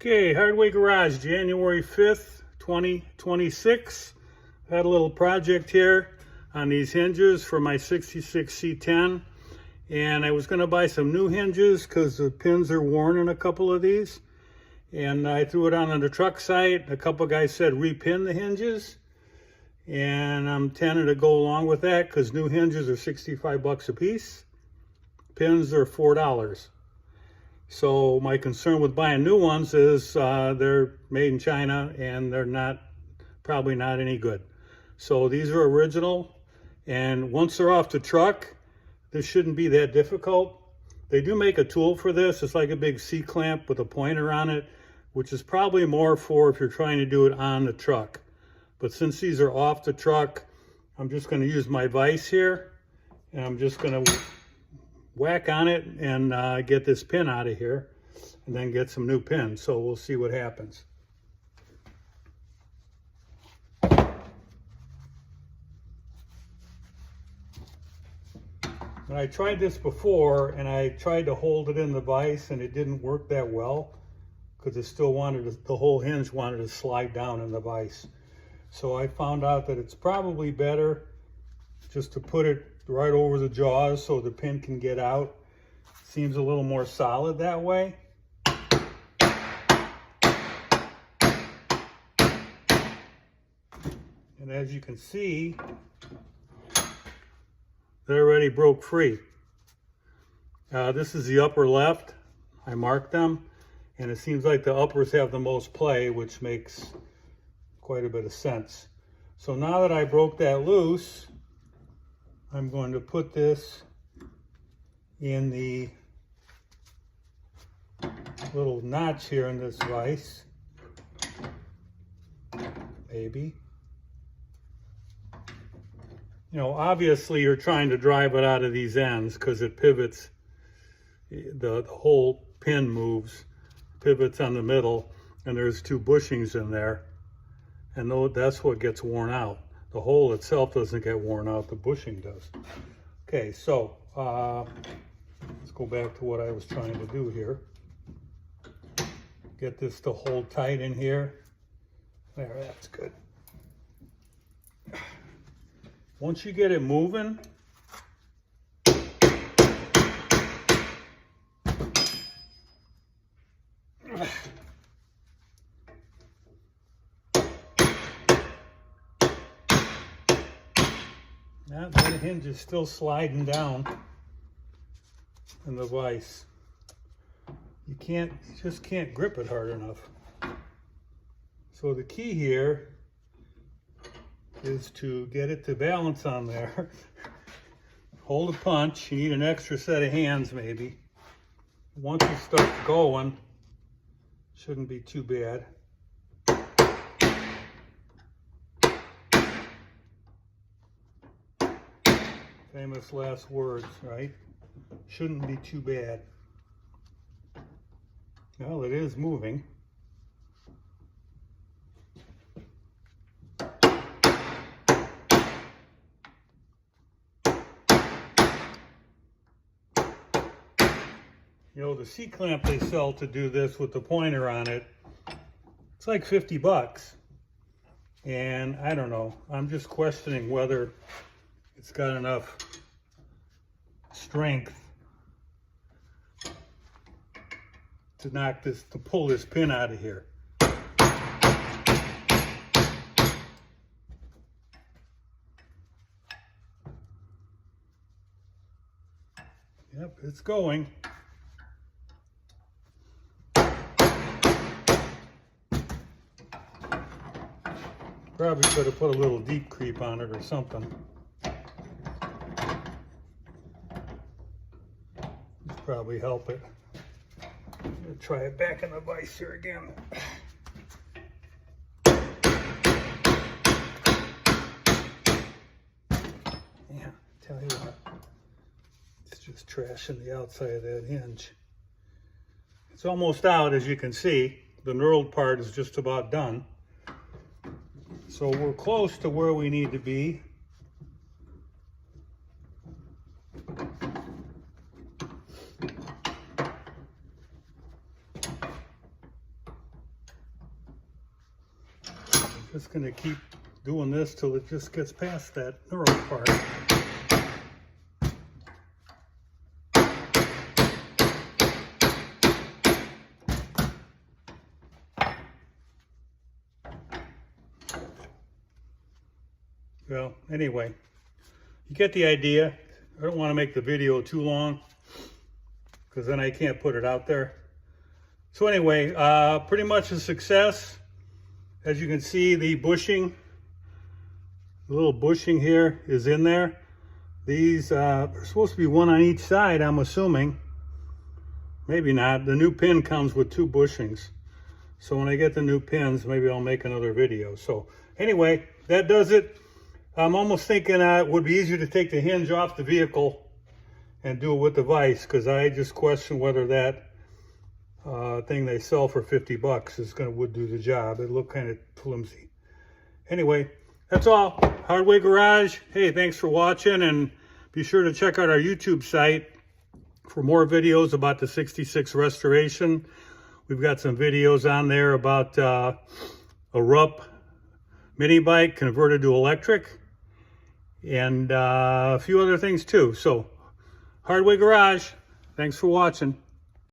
Okay, Hardway Garage, January 5th, 2026. Had a little project here on these hinges for my 66 C10. And I was going to buy some new hinges because the pins are worn in a couple of these. And I threw it on the truck site. A couple guys said repin the hinges. And I'm tempted to go along with that because new hinges are 65 bucks a piece. Pins are $4. So my concern with buying new ones is they're made in China and they're probably not any good. So these are original, and once they're off the truck, this shouldn't be that difficult. They do make a tool for this. It's like a big C-clamp with a pointer on it, which is probably more for if you're trying to do it on the truck. But since these are off the truck, I'm just going to use my vise here, and I'm just going to whack on it and get this pin out of here and then get some new pins. So we'll see what happens. When I tried this before and I tried to hold it in the vise and it didn't work that well because it still the whole hinge wanted to slide down in the vise. So I found out that it's probably better just to put it right over the jaws so the pin can get out. Seems a little more solid that way. And as you can see, they already broke free. This is the upper left. I marked them, and it seems like the uppers have the most play, which makes quite a bit of sense. So now that I broke that loose, I'm going to put this in the little notch here in this vise, maybe. You know, obviously you're trying to drive it out of these ends because it pivots, the whole pin moves, pivots on the middle, and there's two bushings in there, and that's what gets worn out. The hole itself doesn't get worn out, the bushing does. Okay, so let's go back to what I was trying to do here. Get this to hold tight in here. There, that's good. Once you get it moving, that hinge is still sliding down in the vise. You just can't grip it hard enough. So the key here is to get it to balance on there. Hold a punch. You need an extra set of hands maybe. Once it starts going, shouldn't be too bad. Famous last words, right? Shouldn't be too bad. Well, it is moving. You know, the C-clamp they sell to do this with the pointer on it, it's like 50 bucks. And I don't know, I'm just questioning whether it's got enough strength to pull this pin out of here. Yep, it's going. Probably could have put a little deep creep on it or something. Probably help it. I'm gonna try it back in the vise here again. Yeah, tell you what, it's just trashing the outside of that hinge. It's almost out, as you can see. The knurled part is just about done. So we're close to where we need to be. Just gonna keep doing this till it just gets past that neural part. Well, anyway, you get the idea. I don't want to make the video too long because then I can't put it out there. So anyway, pretty much a success. As you can see, the bushing, the little bushing here is in there. These are supposed to be one on each side, I'm assuming. Maybe not. The new pin comes with 2 bushings. So when I get the new pins, maybe I'll make another video. So anyway, that does it. I'm almost thinking it would be easier to take the hinge off the vehicle and do it with the vise, because I just question whether that thing they sell for 50 bucks would do the job. It looked kind of flimsy. Anyway, that's all. Hardware Garage. Hey, thanks for watching, and be sure to check out our YouTube site for more videos about the 66 restoration. We've got some videos on there about a RUP mini bike converted to electric, and a few other things too. So, Hardware Garage, thanks for watching.